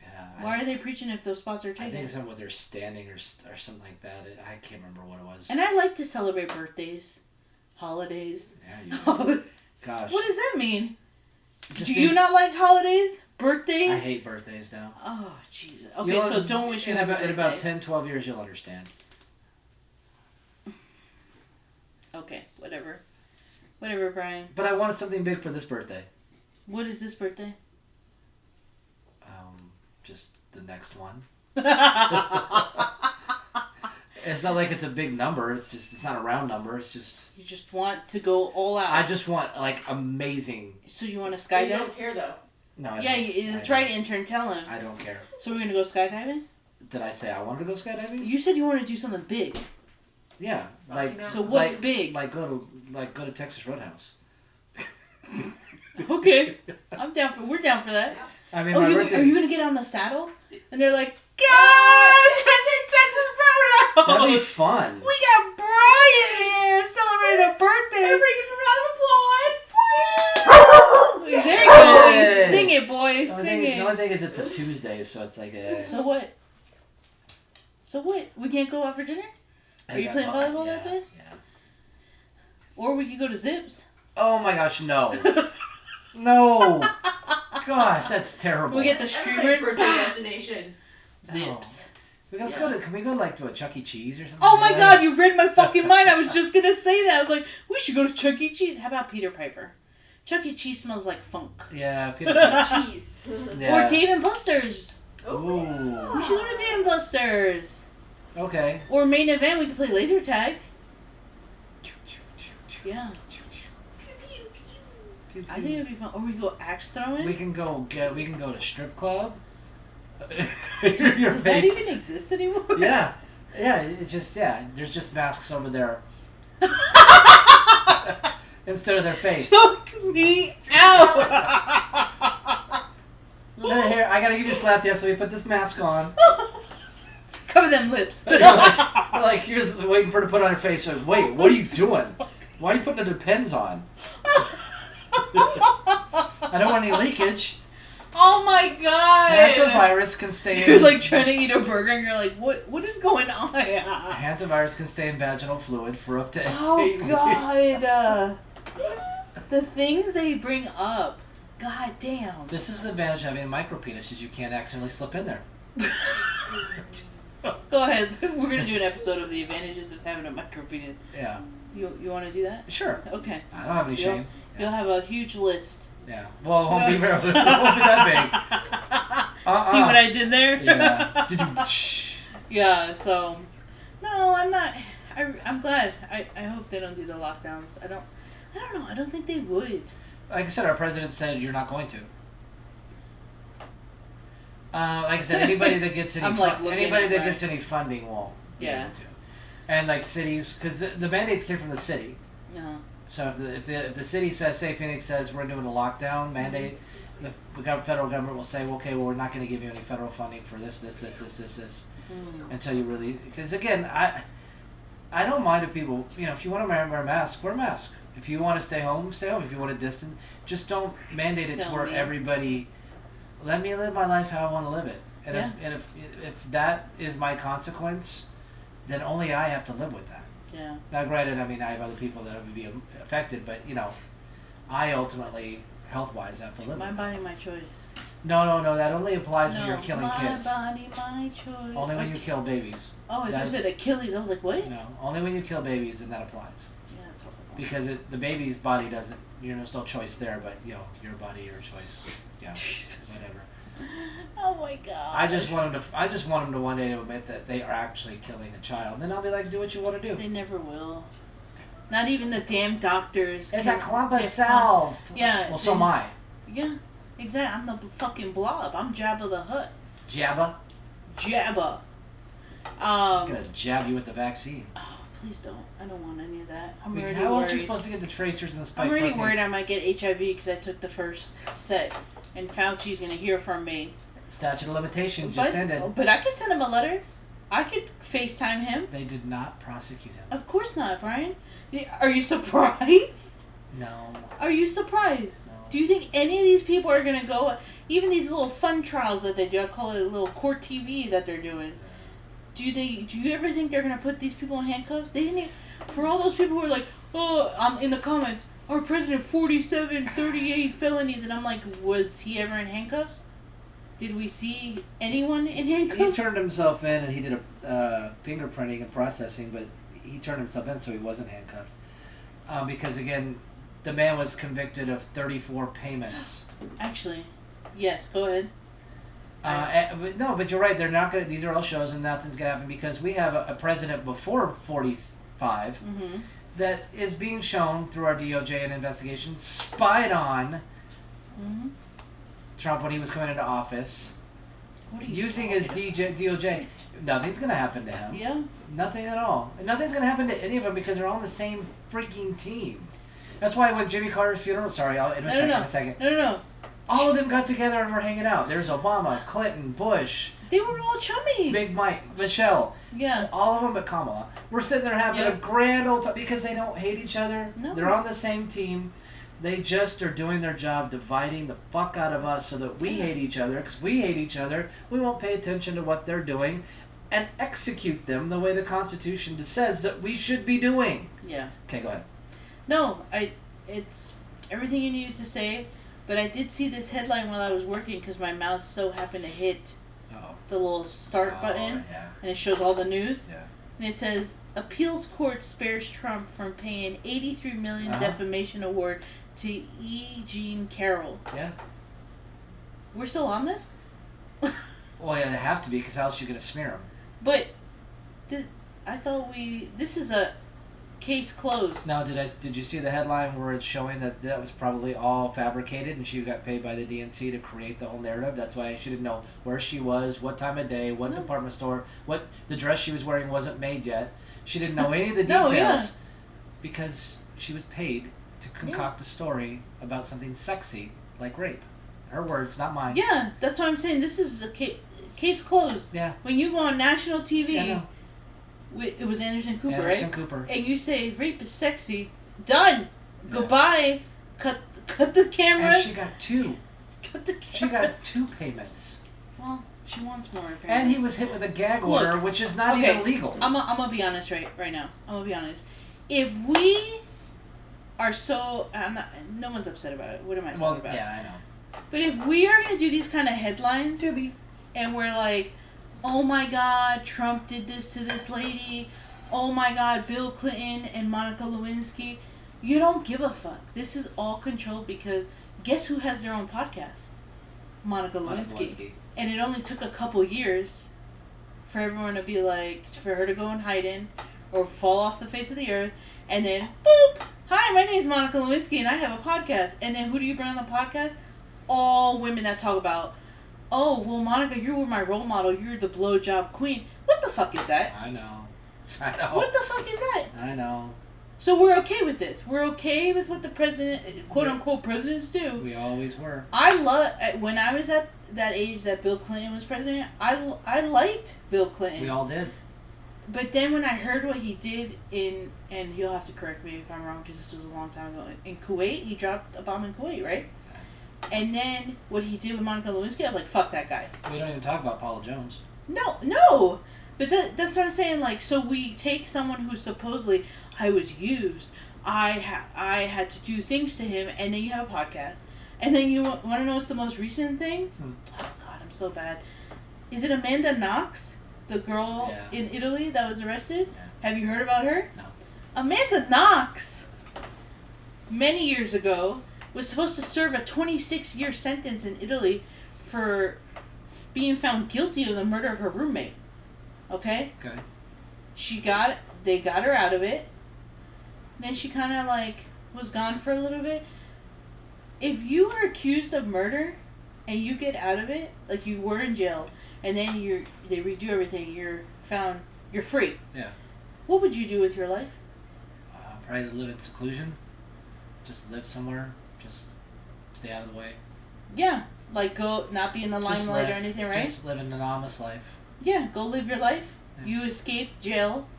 Yeah, Why are they preaching if those spots are I taken? think it's something with their standing or something like that. I can't remember what it was. And I like to celebrate birthdays, holidays. Yeah, you Gosh. What does that mean? Just Do you not like holidays? Birthdays? I hate birthdays now. Oh, Jesus. Okay, so don't wish you in happy about birthday. 10, 12 years, you'll understand. Okay, whatever. Whatever, Brian. But I wanted something big for this birthday. What is this birthday? Just the next one. It's not like it's a big number. It's not a round number. It's just... You just want to go all out. I just want, like, amazing... So you want to You skydive? don't care though. No, I Yeah, don't. that's right, intern. Tell him. I don't care. So we're going to go skydiving? Did I say I wanted to go skydiving? You said you wanted to do something big. Yeah. Like, So what's like, big? Like go to Texas Roadhouse. Okay. We're down for that. I mean, Oh, my are birthday you going to get on the saddle? And they're like, God, Texas Roadhouse! That'd be fun. We got Brian here celebrating a birthday. Everybody give him a round of applause. There you go. Yay. Sing it, boy. The Sing only it. thing is it's a Tuesday, so it's like a... So what? So what? We can't go out for dinner? Are you playing volleyball that day? Yeah. Or we could go to Zips. Oh my gosh, no. No. Gosh, that's terrible. We get the Everybody's streamer. birthday destination. Zips. Can we go like to a Chuck E. Cheese or something? Oh my like God, that? you've read my fucking mind. I was just gonna say that. I was like, we should go to Chuck E. Cheese. How about Peter Piper? Chuck E. Cheese smells like funk. Yeah, Peter Pan. Cheese. Yeah. Or Dave and Buster's. Ooh. We should go to Dave and Buster's. Okay. Or main event, we could play laser tag. Yeah. Pew, I pew. think it'd be fun. Or we go axe throwing. We can go to strip club. Does that even exist anymore? Yeah. Yeah, there's just masks over there. Instead of their face. Took me out. Here, I gotta give you a slap dance, so we put this mask on. Cover them lips. You're waiting for her to put on her face. Like, wait, what are you doing? Why are you putting the Depends on? I don't want any leakage. Oh my God. Hantavirus can stay You're in... like trying to eat a burger and you're like, what is going on? Hantavirus can stay in vaginal fluid for up to 8 Oh God. The things they bring up. God damn. This is the advantage of having a micro penis, is you can't accidentally slip in there. Go ahead. We're going to do an episode of the advantages of having a micro penis. Yeah. You want to do that? Sure. Okay. I don't have any shame. You'll have a huge list. Yeah. Well, it won't be very, it won't be that big. See what I did there? Yeah. Did you... Yeah, so... No, I'm not... I'm glad. I hope they don't do the lockdowns. I don't know. I don't think they would. Like I said, our president said you're not going to. Like I said, anybody that gets any gets any funding won't be Yeah. able to. And like cities, because the mandates came from the city. No. So if the city says, say Phoenix says we're doing a lockdown mandate, the federal government will say, well, okay, well, we're not going to give you any federal funding for this, until you really, because again, I don't mind if people, if you want to wear a mask, wear a mask. If you want to stay home, stay home. If you want to distance, just don't mandate it to where everybody. Let me live my life how I want to live it, and if that is my consequence, then only I have to live with that. Yeah. Now, granted, I mean, I have other people that would be affected, but I ultimately, health-wise, have to live. My body, my choice. No, that only applies when you're killing kids. My body, my choice. Only when you kill babies. Oh, I just said Achilles. I was like, what? No, only when you kill babies, and that applies. Yeah, that's horrible. Because the baby's body doesn't. There's no choice there, but your body, your choice. Yeah. Jesus. Whatever. Oh my God. I just want them to one day to admit that they are actually killing a child. And then I'll be like, do what you want to do. They never will. Not even the damn doctors. It's a clump of cells. Yeah. Well, so am I. Yeah. Exactly. I'm the fucking blob. I'm Jabba the Hutt. Jabba. I'm gonna jab you with the vaccine. Oh, please don't. I don't want any of that. I'm Wait, already how worried. else are you supposed to get the tracers and the spike I'm already protein? worried I might get HIV because I took the first set, and Fauci's gonna hear from me. Statute of limitations just ended. But I could send him a letter. I could FaceTime him. They did not prosecute him. Of course not, Brian. Are you surprised? No. Are you surprised? No. Do you think any of these people are gonna go? Even these little fun trials that they do, I call it a little court TV that they're doing. Do you ever think they're gonna put these people in handcuffs? They didn't. For all those people who are like, oh, in the comments, our president 47, 38 felonies, and I'm like, was he ever in handcuffs? Did we see anyone in handcuffs? He turned himself in and he did a fingerprinting and processing, but he turned himself in so he wasn't handcuffed. Because again, the man was convicted of 34 payments. Actually, yes. Go ahead. But you're right. They're not gonna. These are all shows, and nothing's gonna happen because we have a president before 45 that is being shown through our DOJ and investigation spied on Trump when he was coming into office, using his DOJ. Nothing's gonna happen to him. Yeah. Nothing at all. And nothing's gonna happen to any of them because they're all on the same freaking team. That's why when Jimmy Carter's funeral. Sorry, in a second. No. All of them got together and were hanging out. There's Obama, Clinton, Bush. They were all chummy. Big Mike, Michelle. Yeah. All of them but Kamala. We're sitting there having a grand old time because they don't hate each other. No. They're on the same team. They just are doing their job dividing the fuck out of us so that we hate each other. Because we hate each other, we won't pay attention to what they're doing and execute them the way the Constitution says that we should be doing. Yeah. Okay, go ahead. No, it's everything you needed to say. But I did see this headline while I was working because my mouse so happened to hit the little start button, and it shows all the news. Yeah. And it says, appeals court spares Trump from paying $83 million defamation award to E. Jean Carroll. Yeah. We're still on this? Well, yeah, they have to be because how else are you going to smear them? But I thought this is a case closed. Now, did you see the headline where it's showing that was probably all fabricated and she got paid by the DNC to create the whole narrative? That's why she didn't know where she was, what time of day, what department store, what the dress she was wearing wasn't made yet. She didn't know any of the details because she was paid to concoct a story about something sexy like rape. Her words, not mine. Yeah, that's what I'm saying. This is a case closed. Yeah. When you go on national TV, it was Anderson Cooper, right? Anderson Cooper. And you say rape is sexy. Done. Yeah. Goodbye. Cut the cameras. And she got 2. Cut the cameras. She got 2 payments. Well, she wants more, apparently. And he was hit with a gag order, which is not even legal. I'm gonna be honest right now. I'm gonna be honest. If we are so... no one's upset about it. What am I talking about? Yeah, I know. But if we are going to do these kind of headlines... And we're like... Oh my God, Trump did this to this lady. Oh my God, Bill Clinton and Monica Lewinsky. You don't give a fuck. This is all controlled because guess who has their own podcast? Monica Lewinsky. And it only took a couple years for everyone to be like, for her to go in hiding or fall off the face of the earth. And then, boop! Hi, my name is Monica Lewinsky and I have a podcast. And then who do you bring on the podcast? All women that talk about, oh, well, Monica, you were my role model. You're the blowjob queen. What the fuck is that? I know. What the fuck is that? I know. So we're okay with this. We're okay with what the president, quote-unquote, presidents do. We always were. When I was at that age that Bill Clinton was president, I liked Bill Clinton. We all did. But then when I heard what he did and you'll have to correct me if I'm wrong because this was a long time ago, in Kuwait, he dropped a bomb in Kuwait, right? And then what he did with Monica Lewinsky, I was like, fuck that guy. We don't even talk about Paula Jones. No. But that's what I'm saying. Like, so we take someone who supposedly, I was used, I had to do things to him, and then you have a podcast. And then you want to know what's the most recent thing? Oh, God, I'm so bad. Is it Amanda Knox, the girl in Italy that was arrested? Yeah. Have you heard about her? No. Amanda Knox, many years ago, was supposed to serve a 26-year sentence in Italy for being found guilty of the murder of her roommate. Okay? They got her out of it. Then she kind of like was gone for a little bit. If you are accused of murder and you get out of it, like you were in jail, and then they redo everything, you're free. Yeah. What would you do with your life? Probably live in seclusion. Just live somewhere. Just stay out of the way. Yeah. Like go, not be in the limelight or anything, right? Just live an anonymous life. Yeah, go live your life. Yeah. You escaped jail.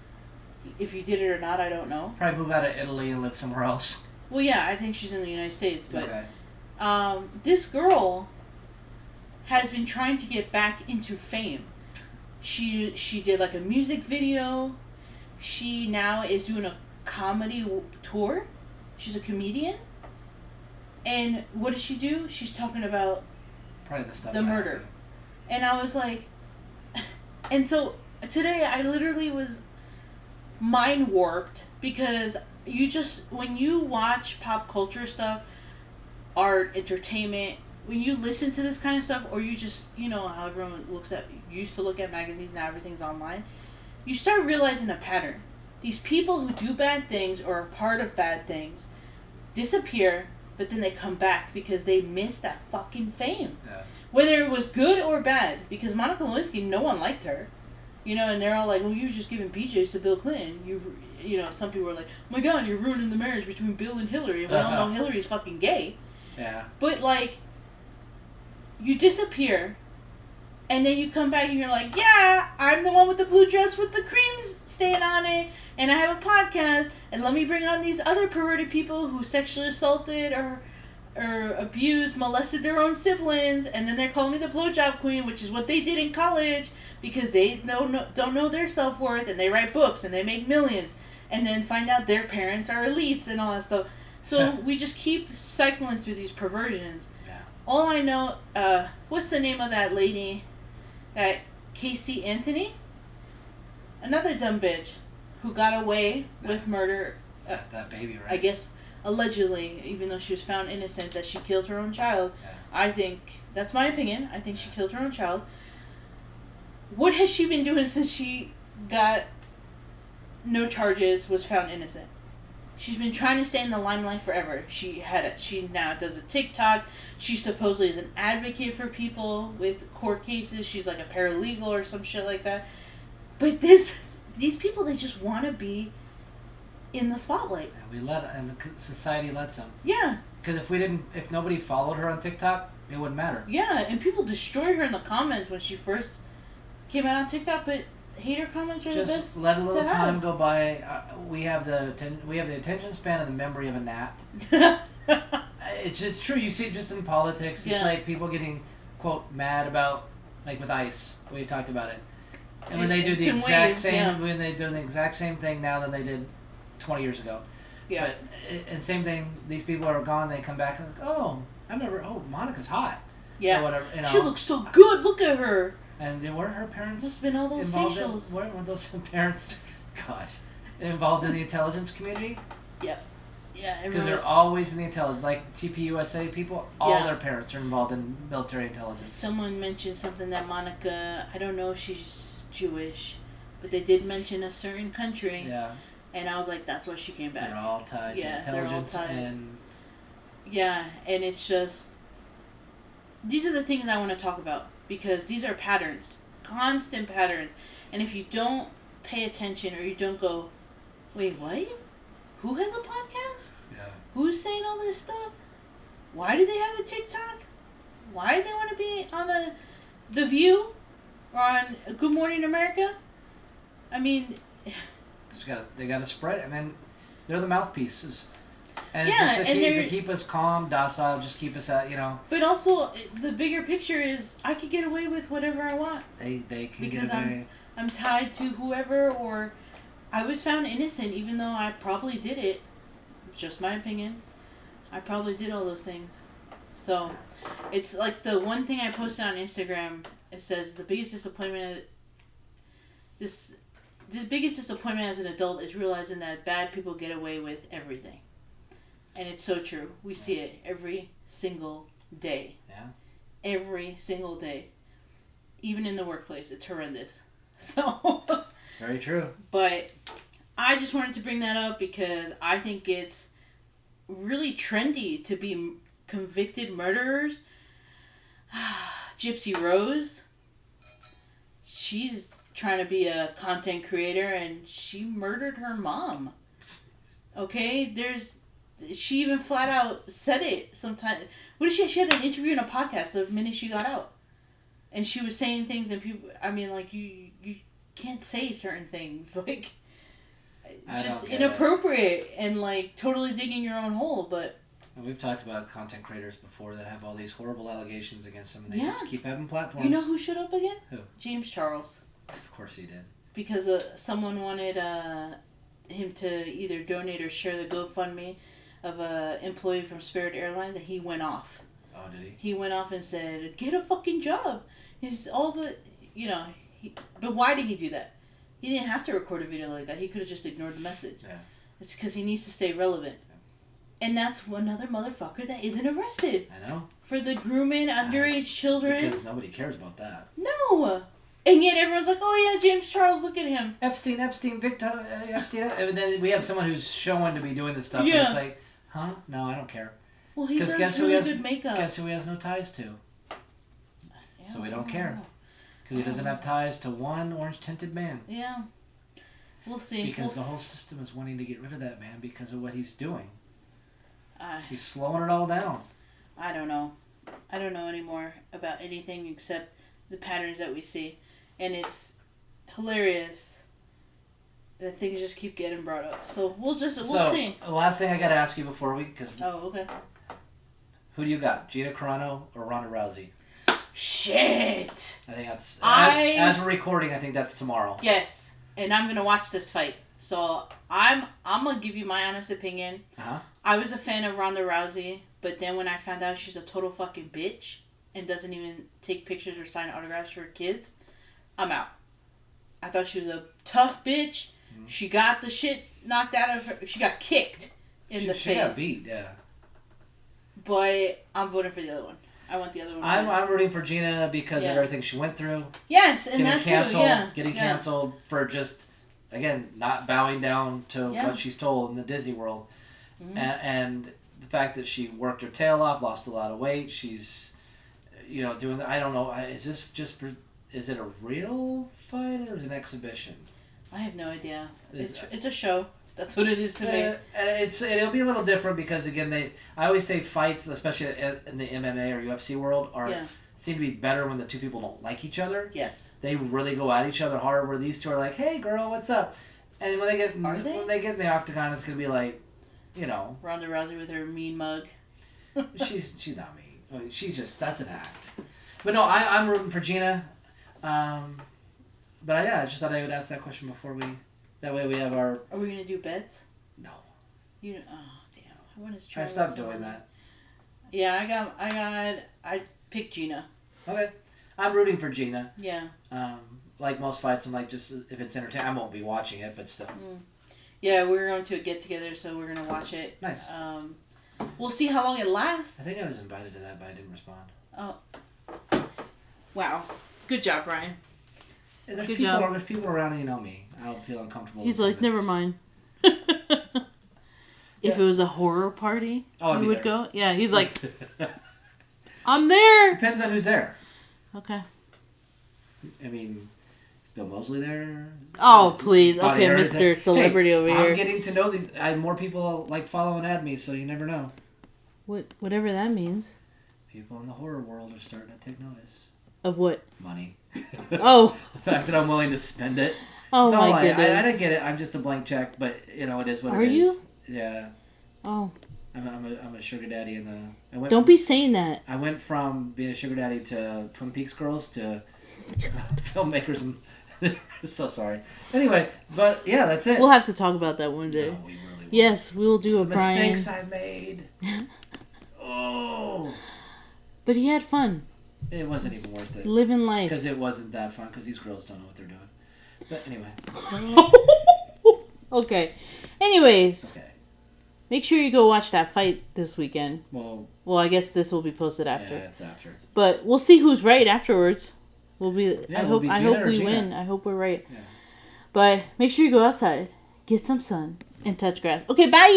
If you did it or not, I don't know. Probably move out of Italy and live somewhere else. Well, yeah, I think she's in the United States, but Okay. this girl has been trying to get back into fame. She did like a music video. She now is doing a comedy tour. She's a comedian. And what does she do? She's talking about Probably the stuff. the murder. And I was like, and so today I literally was mind warped because when you watch pop culture stuff, art, entertainment, when you listen to this kind of stuff, or you just, how everyone used to look at magazines, now everything's online, you start realizing a pattern. These people who do bad things or are part of bad things disappear, but then they come back because they miss that fucking fame. Yeah. Whether it was good or bad, because Monica Lewinsky, no one liked her. And they're all like, well, you were just giving PJs to Bill Clinton. Some people were like, oh my god, you're ruining the marriage between Bill and Hillary. And we all know Hillary's fucking gay. Yeah. But, you disappear, and then you come back and you're like, yeah, I'm the one with the blue dress with the cream stain on it, and I have a podcast, and let me bring on these other perverted people who sexually assaulted or abused, molested their own siblings, and then they're calling me the blowjob queen, which is what they did in college, because they don't know their self-worth, and they write books, and they make millions, and then find out their parents are elites and all that stuff. So we just keep cycling through these perversions. Yeah. All I know, what's the name of that lady? That Casey Anthony? Another dumb bitch who got away with murder. That baby, right? I guess, allegedly, even though she was found innocent, that she killed her own child. Yeah. I think, that's my opinion, I think she killed her own child. What has she been doing since she got no charges, was found innocent? She's been trying to stay in the limelight forever. She now does a TikTok. She supposedly is an advocate for people with court cases. She's like a paralegal or some shit like that. But these people, they just want to be in the spotlight. And the society lets them. Yeah. Because if nobody followed her on TikTok, it wouldn't matter. Yeah, and people destroyed her in the comments when she first came out on TikTok, but hater comments are the best. Just let a little time go by. We have the attention span and the memory of a gnat. It's just true. You see it just in politics. It's like people getting, quote, mad about, like with ICE, we talked about it. And when they do the exact same thing now than they did 20 years ago. Yeah. And same thing, these people are gone, they come back and like, oh, I remember, Monica's hot. Yeah. Or whatever, She looks so good, look at her. And weren't her parents Must have been all those facials. Weren't those parents, involved in the intelligence community? Yep. Yeah, because they're always in the intelligence. Like TPUSA people, all their parents are involved in military intelligence. Someone mentioned something that Monica, I don't know if she's Jewish, but they did mention a certain country. Yeah. And I was like, that's why she came back. They're all tied to intelligence and... Yeah, and it's just... These are the things I want to talk about. Because these are patterns. Constant patterns. And if you don't pay attention or you don't go, wait, what? Who has a podcast? Yeah. Who's saying all this stuff? Why do they have a TikTok? Why do they want to be on The View? Or on Good Morning America? I mean... They gotta spread it. I mean, they're the mouthpieces. And yeah, it's just to keep us calm, docile, just keep us at, But also, the bigger picture is, I could get away with whatever I want. They can because get away. I'm tied to whoever, or I was found innocent, even though I probably did it. Just my opinion. I probably did all those things. So, it's like the one thing I posted on Instagram, it says, the biggest disappointment as an adult is realizing that bad people get away with everything. And it's so true. We see it every single day. Yeah. Every single day. Even in the workplace. It's horrendous. So. It's very true. But I just wanted to bring that up because I think it's really trendy to be convicted murderers. Gypsy Rose. She's trying to be a content creator and she murdered her mom. Okay? She even flat out said it sometimes. What did she had an interview in a podcast the minute she got out. And she was saying things and people, I mean, like, you can't say certain things. Like, it's just get inappropriate and like totally digging your own hole. But And we've talked about content creators before that have all these horrible allegations against them, and they Yeah. just keep having platforms. you know who showed up again? Who? James Charles. Of course he did. Because someone wanted him to either donate or share the GoFundMe of a employee from Spirit Airlines, and he went off. Oh, did he? He went off and said, "Get a fucking job." He's all the, but why did he do that? He didn't have to record a video like that. He could have just ignored the message. Yeah. It's because he needs to stay relevant. Yeah. And that's another motherfucker that isn't arrested. I know. For the grooming underage children. Because nobody cares about that. No. And yet everyone's like, oh yeah, James Charles, look at him. Epstein, Victor, Epstein. And then we have someone who's shown to be doing this stuff. Yeah. And it's like, huh? No, I don't care. Well, he does guess really who has, good makeup. Guess who he has no ties to? Yeah, So we don't care. Because he doesn't have ties to one orange-tinted man. Yeah. We'll see. Because the whole system is wanting to get rid of that man because of what he's doing. Uh, He's slowing it all down. I don't know. I don't know anymore about anything except the patterns that we see. And it's hilarious that things just keep getting brought up. So we'll see. The last thing I got to ask you before Oh, okay. Who do you got? Gina Carano or Ronda Rousey? Shit! I think that's... As we're recording, I think that's tomorrow. Yes. And I'm going to watch this fight. So I'm going to give you my honest opinion. Uh-huh. I was a fan of Ronda Rousey, but then when I found out she's a total fucking bitch and doesn't even take pictures or sign autographs for kids, I'm out. I thought she was a tough bitch. Mm-hmm. She got the shit knocked out of her. She got kicked in the face. She got beat, yeah. But I'm voting for the other one. I want the other one. I'm rooting for Gina because of everything she went through. Yes, and that's canceled, too, yeah. Getting canceled for just, again, not bowing down to what she's told in the Disney world. Mm-hmm. And the fact that she worked her tail off, lost a lot of weight, she's, doing that. I don't know. Is it a real fight or is it an exhibition? I have no idea. It's a show. That's what it is to me. And it'll be a little different because, again, I always say fights, especially in the MMA or UFC world, seem to be better when the two people don't like each other. Yes. They really go at each other hard, where these two are like, hey, girl, what's up? And when they get in the octagon, it's going to be like, Ronda Rousey with her mean mug. she's not mean. I mean, that's an act. But no, I'm rooting for Gina. But I just thought I would ask that question before that way we have our... Are we going to do bets? No. Oh, damn. I want to try. I stopped doing that. Yeah, I picked Gina. Okay. I'm rooting for Gina. Yeah. Like most fights, I'm like, just if it's entertaining, I won't be watching it, but still. Yeah, we're going to a get-together, so we're going to watch it. Nice. We'll see how long it lasts. I think I was invited to that, but I didn't respond. Oh. Wow. Good job, Brian. There's people around and you know me. I don't feel uncomfortable. He's like, never mind. If it was a horror party, you would go? Yeah, he's like, I'm there. Depends on who's there. Okay. I mean, is Bill Moseley there? Oh, please. Okay, Mr. Celebrity over here. I'm getting to know these. More people like follow and add me, so you never know. Whatever that means. People in the horror world are starting to take notice. Of what? Money. Oh. The fact that I'm willing to spend it. Oh, my goodness. I don't get it. I'm just a blank check, but, it is what it is. Are you? Yeah. Oh. I'm a sugar daddy in the... Don't be saying that. I went from being a sugar daddy to Twin Peaks girls to filmmakers and... So sorry. Anyway, but yeah, that's it. We'll have to talk about that one day. No, we really will. Yes, we will do a Brian. Mistakes I made. Oh. But he had fun. It wasn't even worth it. Living life. Because it wasn't that fun, because these girls don't know what they're doing. But anyway. Okay. Anyways. Okay. Make sure you go watch that fight this weekend. Well, I guess this will be posted after. Yeah, it's after. But we'll see who's right afterwards. I hope we Gina. win. I hope we're right. Yeah. But make sure you go outside, get some sun, and touch grass. Okay, bye!